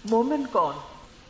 مومن کون؟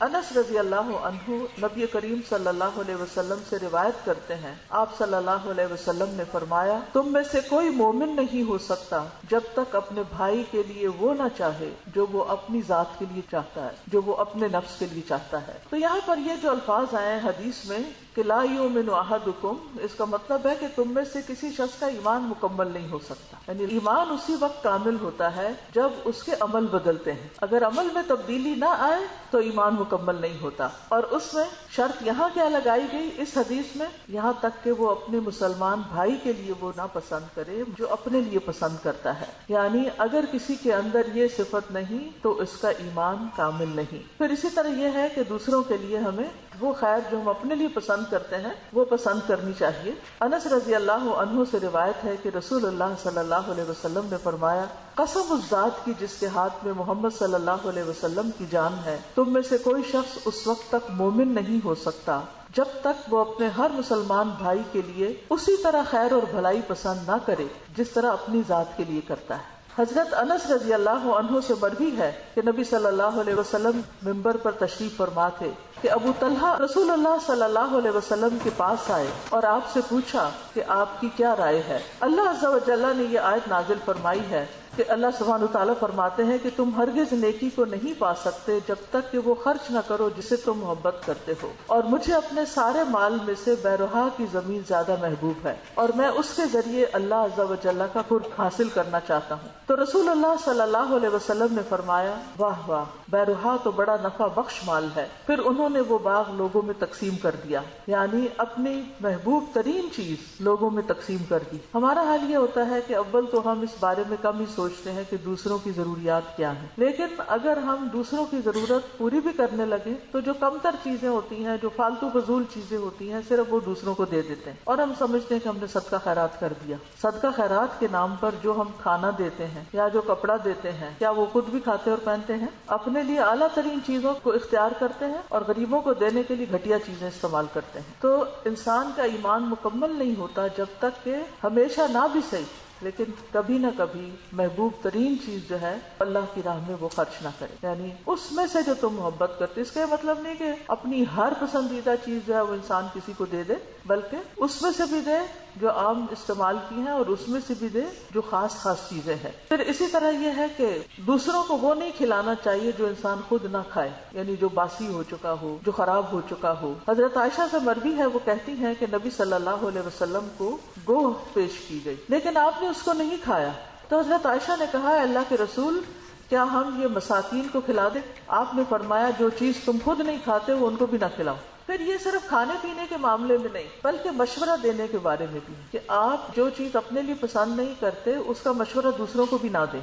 انس رضی اللہ عنہ نبی کریم صلی اللہ علیہ وسلم سے روایت کرتے ہیں، آپ صلی اللہ علیہ وسلم نے فرمایا، تم میں سے کوئی مومن نہیں ہو سکتا جب تک اپنے بھائی کے لیے وہ نہ چاہے جو وہ اپنی ذات کے لیے چاہتا ہے، جو وہ اپنے نفس کے لیے چاہتا ہے۔ تو یہاں پر یہ جو الفاظ آئے ہیں حدیث میں کہ لا یؤمن احدکم، اس کا مطلب ہے کہ تم میں سے کسی شخص کا ایمان مکمل نہیں ہو سکتا، یعنی ایمان اسی وقت کامل ہوتا ہے جب اس کے عمل بدلتے ہیں۔ اگر عمل میں تبدیلی نہ آئے تو ایمان مکمل نہیں ہوتا۔ اور اس میں شرط یہاں کیا لگائی گئی اس حدیث میں؟ یہاں تک کہ وہ اپنے مسلمان بھائی کے لیے وہ نہ پسند کرے جو اپنے لیے پسند کرتا ہے، یعنی اگر کسی کے اندر یہ صفت نہیں تو اس کا ایمان کامل نہیں۔ پھر اسی طرح یہ ہے کہ دوسروں کے لیے ہمیں وہ خیر جو ہم اپنے لیے پسند کرتے ہیں وہ پسند کرنی چاہیے۔ انس رضی اللہ عنہ سے روایت ہے کہ رسول اللہ صلی اللہ علیہ وسلم نے فرمایا، قسم اس ذات کی جس کے ہاتھ میں محمد صلی اللہ علیہ وسلم کی جان ہے، تم میں سے کوئی شخص اس وقت تک مومن نہیں ہو سکتا جب تک وہ اپنے ہر مسلمان بھائی کے لیے اسی طرح خیر اور بھلائی پسند نہ کرے جس طرح اپنی ذات کے لیے کرتا ہے۔ حضرت انس رضی اللہ عنہ سے مروی ہے کہ نبی صلی اللہ علیہ وسلم منبر پر تشریف فرما تھے کہ ابو طلحہ رسول اللہ صلی اللہ علیہ وسلم کے پاس آئے اور آپ سے پوچھا کہ آپ کی کیا رائے ہے۔ اللہ عز و جل نے یہ آیت نازل فرمائی ہے کہ اللہ سبحانہ وتعالیٰ فرماتے ہیں کہ تم ہرگز نیکی کو نہیں پا سکتے جب تک کہ وہ خرچ نہ کرو جسے تم محبت کرتے ہو، اور مجھے اپنے سارے مال میں سے بیرحا کی زمین زیادہ محبوب ہے، اور میں اس کے ذریعے اللہ عز و جل کا قرب حاصل کرنا چاہتا ہوں۔ تو رسول اللہ صلی اللہ علیہ وسلم نے فرمایا، واہ واہ، بیرحا تو بڑا نفع بخش مال ہے۔ پھر انہوں نے وہ باغ لوگوں میں تقسیم کر دیا، یعنی اپنی محبوب ترین چیز لوگوں میں تقسیم کر دی۔ ہمارا حال یہ ہوتا ہے کہ اول تو ہم اس بارے میں کم ہی سوچتے ہیں کہ دوسروں کی ضروریات کیا ہیں، لیکن اگر ہم دوسروں کی ضرورت پوری بھی کرنے لگے تو جو کم تر چیزیں ہوتی ہیں، جو فالتو فضول چیزیں ہوتی ہیں، صرف وہ دوسروں کو دے دیتے ہیں اور ہم سمجھتے ہیں کہ ہم نے صدقہ خیرات کر دیا۔ صدقہ خیرات کے نام پر جو ہم کھانا دیتے ہیں یا جو کپڑا دیتے ہیں، کیا وہ خود بھی کھاتے اور پہنتے ہیں؟ اپنے لیے اعلیٰ ترین چیزوں کو اختیار کرتے ہیں اور غریبوں کو دینے کے لیے گھٹیا چیزیں استعمال کرتے ہیں۔ تو انسان کا ایمان مکمل نہیں ہوتا جب تک کہ ہمیشہ نہ بھی صحیح لیکن کبھی نہ کبھی محبوب ترین چیز جو ہے اللہ کی راہ میں وہ خرچ نہ کرے، یعنی اس میں سے جو تم محبت کرتے۔ اس کا مطلب نہیں کہ اپنی ہر پسندیدہ چیز جو ہے وہ انسان کسی کو دے دے، بلکہ اس میں سے بھی دے جو عام استعمال کی ہیں اور اس میں سے بھی دے جو خاص چیزیں ہیں۔ پھر اسی طرح یہ ہے کہ دوسروں کو وہ نہیں کھلانا چاہیے جو انسان خود نہ کھائے، یعنی جو باسی ہو چکا ہو، جو خراب ہو چکا ہو۔ حضرت عائشہ سے مروی ہے، وہ کہتی ہیں کہ نبی صلی اللہ علیہ وسلم کو گوہ پیش کی گئی لیکن آپ نے اس کو نہیں کھایا۔ تو حضرت عائشہ نے کہا، اللہ کے رسول، کیا ہم یہ مساکین کو کھلا دیں؟ آپ نے فرمایا، جو چیز تم خود نہیں کھاتے وہ ان کو بھی نہ کھلاؤ۔ پھر یہ صرف کھانے پینے کے معاملے میں نہیں بلکہ مشورہ دینے کے بارے میں بھی، کہ آپ جو چیز اپنے لیے پسند نہیں کرتے اس کا مشورہ دوسروں کو بھی نہ دیں۔